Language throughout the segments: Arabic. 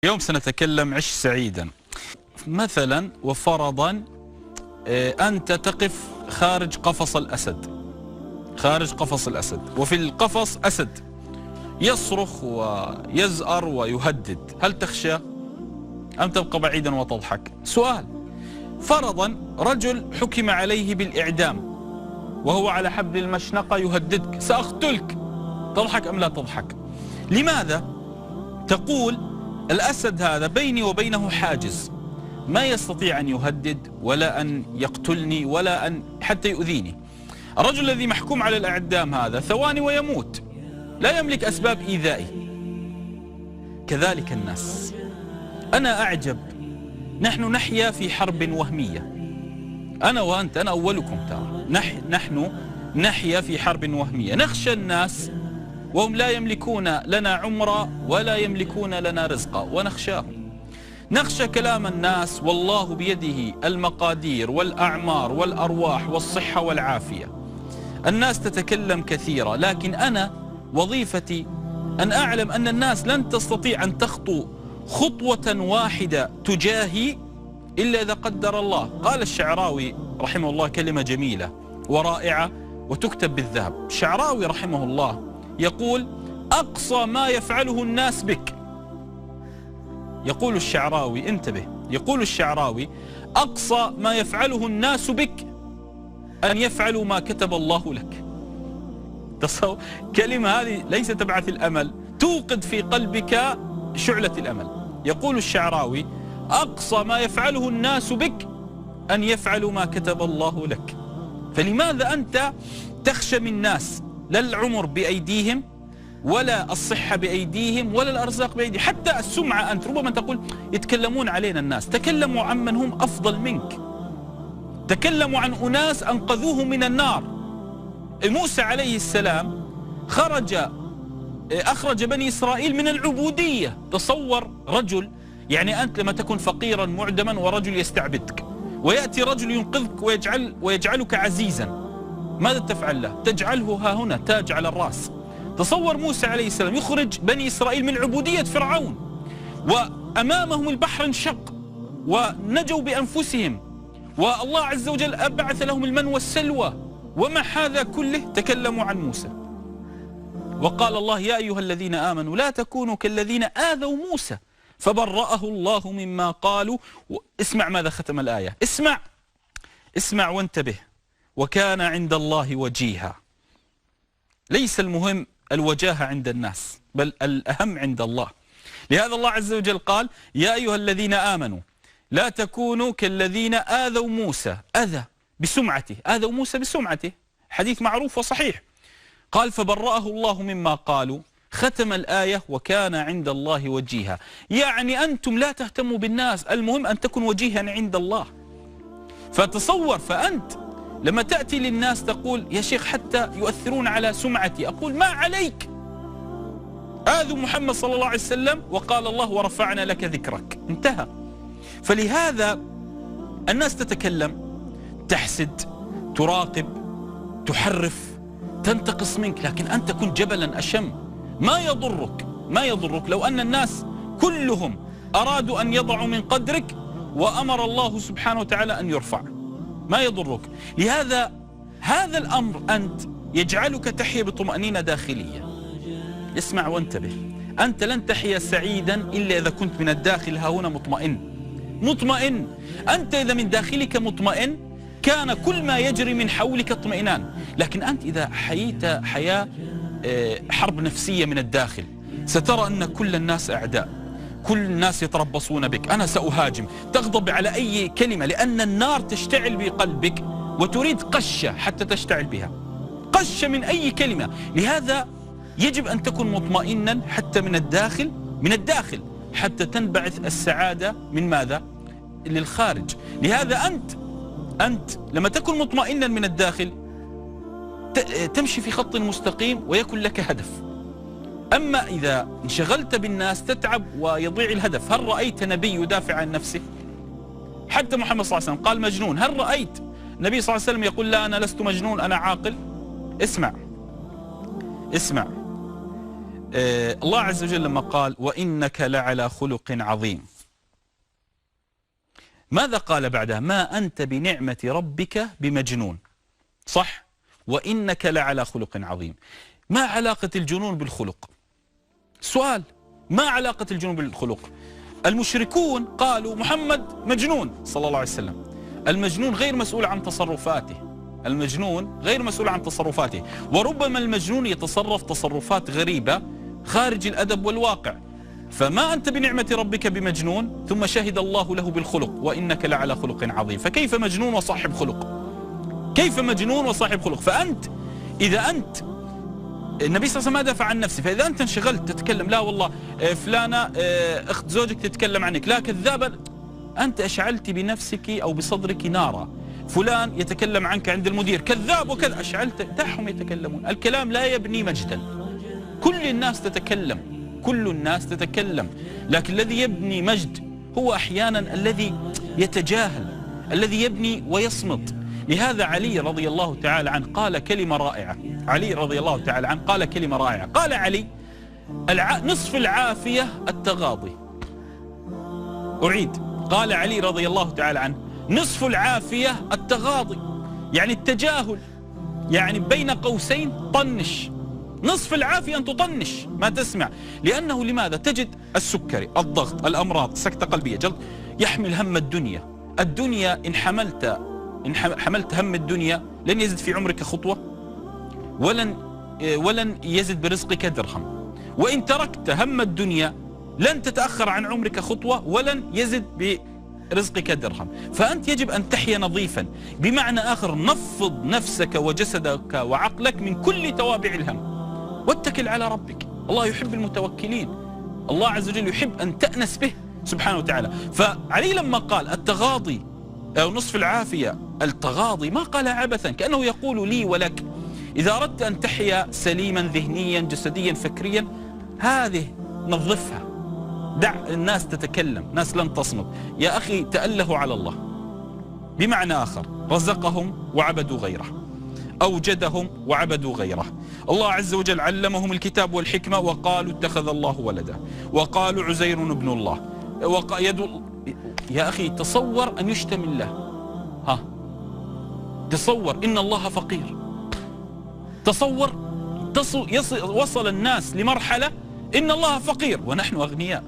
اليوم سنتكلم عش سعيدا. مثلا وفرضا أنت تقف خارج قفص الأسد، خارج قفص الأسد، وفي القفص أسد يصرخ ويزأر ويهدد، هل تخشى أم تبقى بعيدا وتضحك؟ سؤال. فرضا رجل حكم عليه بالإعدام وهو على حبل المشنقة يهددك، سأقتلك، تضحك أم لا تضحك؟ لماذا؟ تقول الأسد هذا بيني وبينه حاجز، ما يستطيع أن يهدد ولا أن يقتلني ولا أن حتى يؤذيني. الرجل الذي محكوم على الإعدام هذا ثواني ويموت، لا يملك أسباب إيذائي. كذلك الناس. أنا أعجب، نحن نحيا في حرب وهمية، أنا وأنت، أنا أولكم ترى، نحن نحيا في حرب وهمية، نخشى الناس وهم لا يملكون لنا عمرا ولا يملكون لنا رزقا ونخشاهم. نخشى كلام الناس والله بيده المقادير والأعمار والأرواح والصحة والعافية. الناس تتكلم كثيرا، لكن أنا وظيفتي أن أعلم أن الناس لن تستطيع أن تخطو خطوة واحدة تجاهي إلا إذا قدر الله. قال الشعراوي رحمه الله كلمة جميلة ورائعة وتكتب بالذهب. الشعراوي رحمه الله يقول: أقصى ما يفعله الناس بك، يقول الشعراوي، انتبه، يقول الشعراوي: أقصى ما يفعله الناس بك أن يفعلوا ما كتب الله لك. تصور كلمة هذه ليس تبعث الأمل، توقد في قلبك شعلة الأمل. يقول الشعراوي: أقصى ما يفعله الناس بك أن يفعلوا ما كتب الله لك. فلماذا أنت تخشى من الناس؟ لا العمر بأيديهم ولا الصحة بأيديهم ولا الأرزاق بأيديهم، حتى السمعة. أنت ربما تقول يتكلمون علينا الناس، تكلموا عن من هم أفضل منك، تكلموا عن أناس أنقذوه من النار. موسى عليه السلام أخرج بني إسرائيل من العبودية. تصور رجل، يعني أنت لما تكون فقيرا معدما ورجل يستعبدك ويأتي رجل ينقذك ويجعلك عزيزا، ماذا تفعل له؟ تجعله ها هنا تاج على الرأس. تصور موسى عليه السلام يخرج بني إسرائيل من عبودية فرعون وأمامهم البحر انشق ونجوا بأنفسهم، والله عز وجل أبعث لهم المن والسلوى، ومع هذا كله تكلموا عن موسى. وقال الله: يا أيها الذين آمنوا لا تكونوا كالذين آذوا موسى فبرأه الله مما قالوا. اسمع ماذا ختم الآية، اسمع وانتبه: وكان عند الله وجيها. ليس المهم الوجاهة عند الناس، بل الأهم عند الله. لهذا الله عز وجل قال: يا أيها الذين آمنوا لا تكونوا كالذين آذوا موسى. أذى بسمعته، آذوا موسى بسمعته، حديث معروف وصحيح. قال: فبرأه الله مما قالوا. ختم الآية: وكان عند الله وجيها. يعني أنتم لا تهتموا بالناس، المهم أن تكون وجيها عند الله. فتصور، فأنت لما تأتي للناس تقول: يا شيخ حتى يؤثرون على سمعتي، أقول: ما عليك، آذوا محمد صلى الله عليه وسلم وقال الله: ورفعنا لك ذكرك، انتهى. فلهذا الناس تتكلم، تحسد، تراقب، تحرف، تنتقص منك، لكن أنت كن جبلا أشم، ما يضرك لو أن الناس كلهم أرادوا أن يضعوا من قدرك وأمر الله سبحانه وتعالى أن يرفع، ما يضرك. لهذا هذا الأمر أنت يجعلك تحيا بطمأنينة داخلية. اسمع وانتبه، أنت لن تحيا سعيدا إلا إذا كنت من الداخل ها هنا مطمئن. أنت إذا من داخلك مطمئن كان كل ما يجري من حولك اطمئنان. لكن أنت إذا حييت حياة حرب نفسية من الداخل، سترى أن كل الناس أعداء، كل الناس يتربصون بك، أنا سأهاجم، تغضب على أي كلمة، لأن النار تشتعل بقلبك وتريد قشة حتى تشتعل بها، قشة من أي كلمة. لهذا يجب أن تكون مطمئنا حتى من الداخل حتى تنبعث السعادة من ماذا؟ للخارج. لهذا أنت لما تكون مطمئنا من الداخل تمشي في خط مستقيم ويكون لك هدف. أما إذا انشغلت بالناس تتعب ويضيع الهدف. هل رأيت نبي يدافع عن نفسه؟ حتى محمد صلى الله عليه وسلم قال مجنون. هل رأيت النبي صلى الله عليه وسلم يقول: لا أنا لست مجنون، أنا عاقل؟ اسمع، الله عز وجل لما قال وإنك لعلى خلق عظيم، ماذا قال بعدها؟ ما أنت بنعمة ربك بمجنون. صح؟ وإنك لعلى خلق عظيم. ما علاقة الجنون بالخلق؟ سؤال، ما علاقة الجنون بالخلق؟ المشركون قالوا محمد مجنون صلى الله عليه وسلم. المجنون غير مسؤول عن تصرفاته، المجنون غير مسؤول عن تصرفاته، وربما المجنون يتصرف تصرفات غريبة خارج الأدب والواقع. فما أنت بنعمة ربك بمجنون، ثم شهد الله له بالخلق وإنك لعلى خلق عظيم. فكيف مجنون وصاحب خلق؟ كيف مجنون وصاحب خلق؟ فأنت إذا أنت النبي صلى الله عليه وسلم ما دافع عن نفسه، فإذا أنت انشغلت تتكلم لا والله فلانة أخت زوجك تتكلم عنك، لا كذابة، أنت أشعلت بنفسك أو بصدرك نارا. فلان يتكلم عنك عند المدير كذاب وكذا، أشعلت، دعهم يتكلمون. الكلام لا يبني مجدا. كل الناس تتكلم، كل الناس تتكلم، لكن الذي يبني مجد هو أحيانا الذي يتجاهل، الذي يبني ويصمت. لهذا علي رضي الله تعالى عنه قال كلمة رائعة. علي رضي الله تعالى عنه قال كلمة رائعة. قال علي نصف العافية التغاضي. أعيد، قال علي رضي الله تعالى عنه نصف العافية التغاضي، يعني التجاهل، يعني بين قوسين طنش. نصف العافية أن تطنش ما تسمع. لأنه لماذا؟ تجد السكري، الضغط، الأمراض، سكتة قلبية، جلط، يحمل هم الدنيا. الدنيا إن حملت هم الدنيا لن يزد في عمرك خطوة، ولن يزد برزقك درهم. وإن تركت هم الدنيا لن تتأخر عن عمرك خطوة، ولن يزد برزقك درهم. فأنت يجب أن تحيا نظيفا، بمعنى آخر نفض نفسك وجسدك وعقلك من كل توابع الهم، واتكل على ربك. الله يحب المتوكلين، الله عز وجل يحب أن تأنس به سبحانه وتعالى. فعلي لما قال التغاضي أو نصف العافية التغاضي، ما قال عبثا، كأنه يقول لي ولك إذا أردت أن تحيا سليما ذهنيا جسديا فكريا، هذه نظفها، دع الناس تتكلم، ناس لن تصمت. يا أخي تأله على الله. بمعنى آخر رزقهم وعبدوا غيره، أوجدهم وعبدوا غيره. الله عز وجل علمهم الكتاب والحكمة وقالوا اتخذ الله ولدا، وقالوا عزير ابن الله، يا أخي تصور أن يشتم الله. تصور إن الله فقير. تصور وصل الناس لمرحلة إن الله فقير ونحن أغنياء.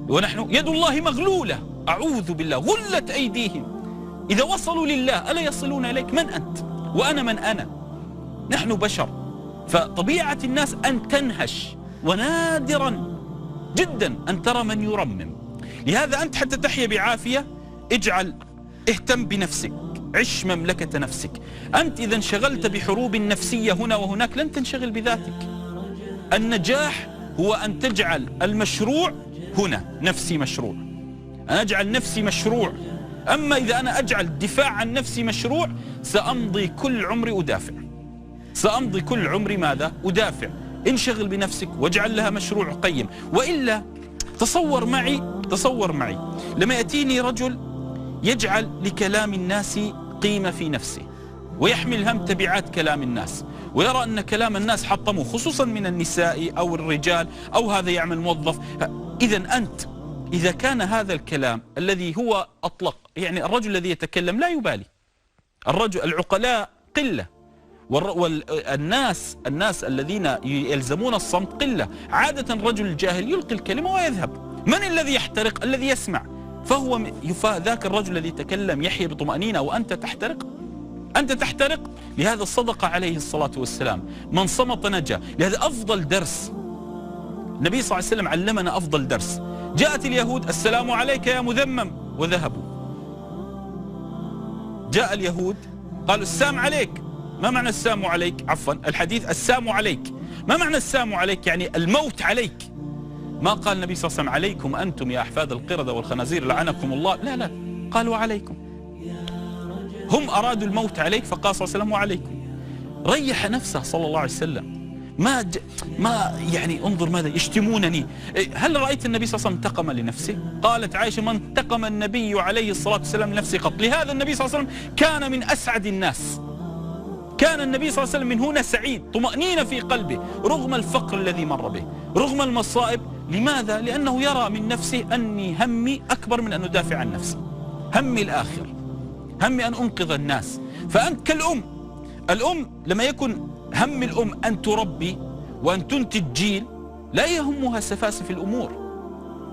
ونحن يد الله مغلولة، أعوذ بالله، غلت أيديهم. إذا وصلوا لله ألا يصلون إليك؟ من أنت وأنا من أنا؟ نحن بشر. فطبيعة الناس أن تنهش، ونادرا جدا أن ترى من يرمم. لهذا أنت حتى تحيا بعافية اهتم بنفسك، عش مملكة نفسك. أنت إذا انشغلت بحروب نفسية هنا وهناك لن تنشغل بذاتك. النجاح هو أن تجعل المشروع هنا نفسي مشروع، أنا أجعل نفسي مشروع. أما إذا أنا أجعل الدفاع عن نفسي مشروع، سأمضي كل عمري أدافع، سأمضي كل عمري ماذا؟ أدافع. انشغل بنفسك واجعل لها مشروع قيم. وإلا تصور معي لما يأتيني رجل يجعل لكلام الناس قيمة في نفسه، ويحمل هم تبعات كلام الناس، ويرى أن كلام الناس حطموه، خصوصا من النساء أو الرجال، أو هذا يعمل موظف. إذا أنت إذا كان هذا الكلام الذي هو أطلق، يعني الرجل الذي يتكلم لا يبالي، العقلاء قلة، والناس الذين يلزمون الصمت قلة. عادة الرجل الجاهل يلقي الكلمة ويذهب. من الذي يحترق؟ الذي يسمع. فهو ذاك الرجل الذي يتكلم يحيى بطمأنينة، وأنت تحترق، أنت تحترق. لهذا الصدق عليه الصلاة والسلام، من صمت نجا. لهذا أفضل درس النبي صلى الله عليه وسلم علمنا، أفضل درس. جاءت اليهود السلام عليك يا مذمم، وذهبوا. جاء اليهود قالوا السلام عليك. ما معنى السلام عليك؟ عفوا الحديث السلام عليك، ما معنى السلام عليك؟ يعني الموت عليك. ما قال النبي صلى الله عليه وسلم عليكم أنتم يا أحفاد القردة والخنازير لعنكم الله، لا، قالوا عليكم. هم أرادوا الموت عليك، فقال صلى الله عليه وسلم وعليكم. ريح نفسه صلى الله عليه وسلم. ما يعني انظر ماذا يشتمونني. هل رأيت النبي صلى الله عليه وسلم انتقم لنفسه؟ قالت عائشة ما انتقم النبي عليه الصلاة والسلام لنفسه قط. لهذا النبي صلى الله عليه وسلم كان من أسعد الناس، كان النبي صلى الله عليه وسلم من هنا سعيد، طمأنينة في قلبه رغم الفقر الذي مر به، رغم المصائب. لماذا؟ لأنه يرى من نفسه أني همي أكبر من أن أدافع عن نفسي، همي الآخر، همي أن أنقذ الناس. فأنت كالأم، الأم لما يكون هم الأم أن تربي وأن تنتج جيل، لا يهمها سفاسف الأمور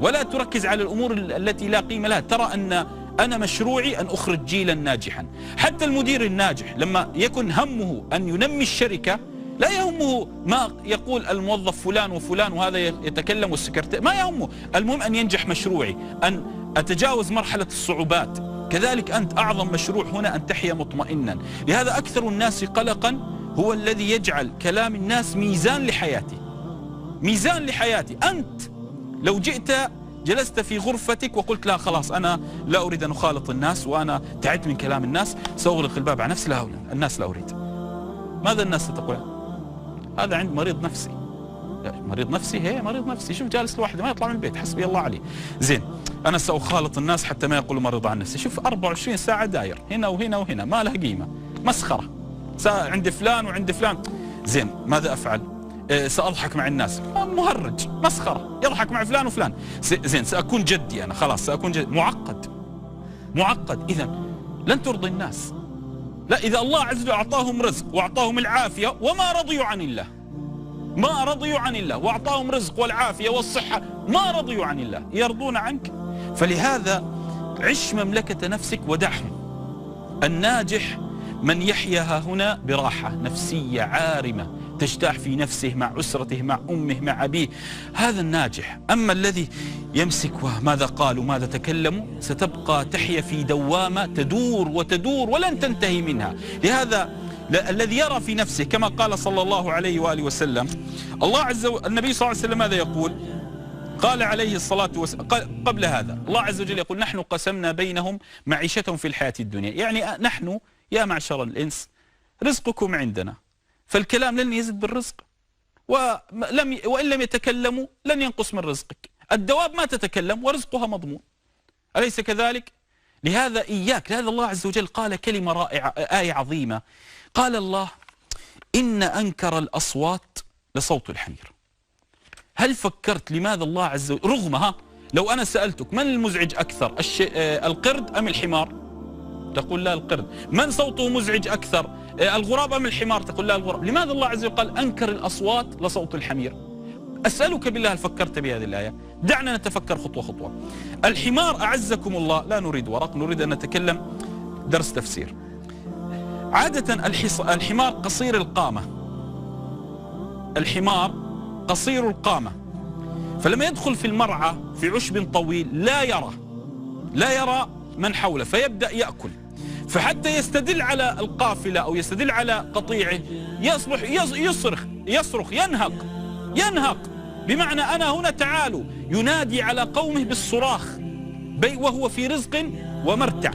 ولا تركز على الأمور التي لا قيمة لها. ترى أن أنا مشروعي أن أخرج جيلا ناجحا. حتى المدير الناجح لما يكن همه أن ينمي الشركة، لا يهمه ما يقول الموظف فلان وفلان وهذا يتكلم والسكرتير، ما يهمه، المهم أن ينجح مشروعي، أن أتجاوز مرحلة الصعوبات. كذلك أنت أعظم مشروع هنا أن تحيا مطمئنا. لهذا أكثر الناس قلقا هو الذي يجعل كلام الناس ميزان لحياته، ميزان لحياتي. أنت لو جئت جلست في غرفتك وقلت لا خلاص أنا لا أريد أن أخالط الناس وأنا تعبت من كلام الناس، سأغلق الباب على نفسي، لا الناس لا أريد، ماذا الناس ستقول؟ هذا عند مريض نفسي. مريض نفسي؟ هي مريض نفسي، شوف جالس لوحده ما يطلع من البيت، حسبي الله عليه. زين أنا سأخالط الناس حتى ما يقولوا مريض عن نفسي. شوف 24 ساعة داير هنا وهنا وهنا، ما له قيمة، مسخرة، عند فلان وعند فلان. زين ماذا أفعل؟ سأضحك مع الناس، مهرج، مسخرة، يضحك مع فلان وفلان. زين سأكون جدي أنا، خلاص سأكون جدي. معقد. إذا لن ترضي الناس. لا، إذا الله عز وجل أعطاهم رزق وأعطاهم العافية وما رضيوا عن الله، ما رضيوا عن الله، وأعطاهم رزق والعافية والصحة ما رضيوا عن الله، يرضون عنك؟ فلهذا عش مملكة نفسك ودعهم. الناجح من يحيا هنا براحة نفسية عارمة، تجتاح في نفسه مع أسرته مع أمه مع أبيه، هذا الناجح. أما الذي يمسك وماذا قالوا ماذا تكلموا، ستبقى تحيا في دوامة تدور وتدور ولن تنتهي منها. لهذا الذي يرى في نفسه كما قال صلى الله عليه وآله وسلم، الله عز وجل النبي صلى الله عليه وسلم ماذا يقول؟ قال عليه الصلاة والسلام قبل هذا الله عز وجل يقول نحن قسمنا بينهم معيشتهم في الحياة الدنيا، يعني نحن يا معشر الإنس رزقكم عندنا، فالكلام لن يزد بالرزق، وإن لم يتكلموا لن ينقص من رزقك. الدواب ما تتكلم ورزقها مضمون، أليس كذلك؟ لهذا إياك. لهذا الله عز وجل قال كلمة رائعة، آية عظيمة، قال الله إن أنكر الأصوات لصوت الحمير. هل فكرت لماذا الله عز وجل رغمها لو أنا سألتك من المزعج أكثر، القرد أم الحمار؟ تقول لا القرد. من صوته مزعج أكثر، الغراب أم الحمار؟ تقول لا الغراب. لماذا الله عز وجل قال أنكر الأصوات لصوت الحمير؟ أسألك بالله هل فكرت بهذه الآية؟ دعنا نتفكر خطوة خطوة. الحمار أعزكم الله، لا نريد ورق، نريد أن نتكلم درس تفسير. عادة الحمار قصير القامة، الحمار قصير القامة، فلما يدخل في المرعى في عشب طويل لا يرى من حوله فيبدأ يأكل، فحتى يستدل على القافلة أو يستدل على قطيعه يصبح يصرخ ينهق، بمعنى أنا هنا تعالوا، ينادي على قومه بالصراخ وهو في رزق ومرتع.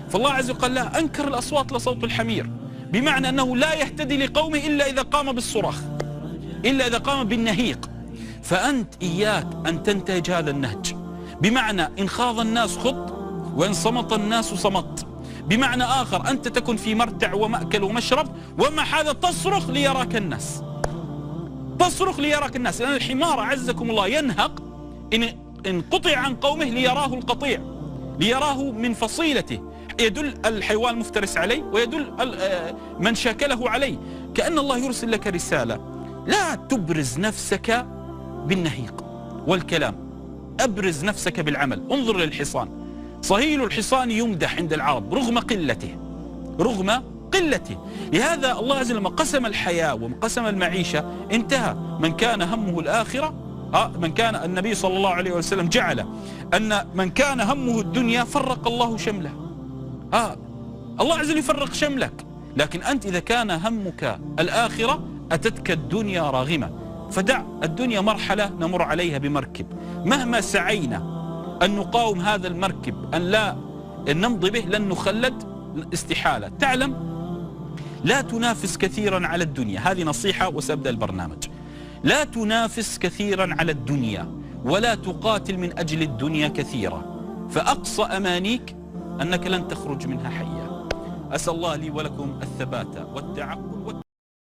فالله عز وجل قال لا أنكر الأصوات لصوت الحمير، بمعنى أنه لا يهتدي لقومه إلا إذا قام بالصراخ، إلا إذا قام بالنهيق. فأنت إياك أن تنتهج هذا النهج، بمعنى إن خاض الناس خض وإن صمت الناس صمت. بمعنى آخر أنت تكن في مرتع ومأكل ومشرب، ومع هذا تصرخ ليراك الناس، لأن الحمار عزكم الله ينهق إن قطع عن قومه ليراه القطيع، ليراه من فصيلته، يدل الحيوان المفترس عليه ويدل من شاكله عليه. كأن الله يرسل لك رسالة، لا تبرز نفسك بالنهيق والكلام، أبرز نفسك بالعمل. انظر للحصان، صهيل الحصان يمدح عند العرب رغم قلته. لهذا الله عز وجل لما قسم الحياة وقسم المعيشة انتهى. من كان همه الآخرة، من كان النبي صلى الله عليه وسلم جعل أن من كان همه الدنيا فرق الله شمله. الله عز وجل يفرق شملك، لكن أنت إذا كان همك الآخرة أتتك الدنيا راغمة، فدع الدنيا مرحلة نمر عليها بمركب، مهما سعينا أن نقاوم هذا المركب أن لا نمضي به لن نخلد استحالة. تعلم لا تنافس كثيرا على الدنيا، هذه نصيحة وسأبدأ البرنامج. لا تنافس كثيرا على الدنيا ولا تقاتل من أجل الدنيا كثيرا، فأقصى أمانيك أنك لن تخرج منها حيا. أسأل الله لي ولكم الثبات والتعقل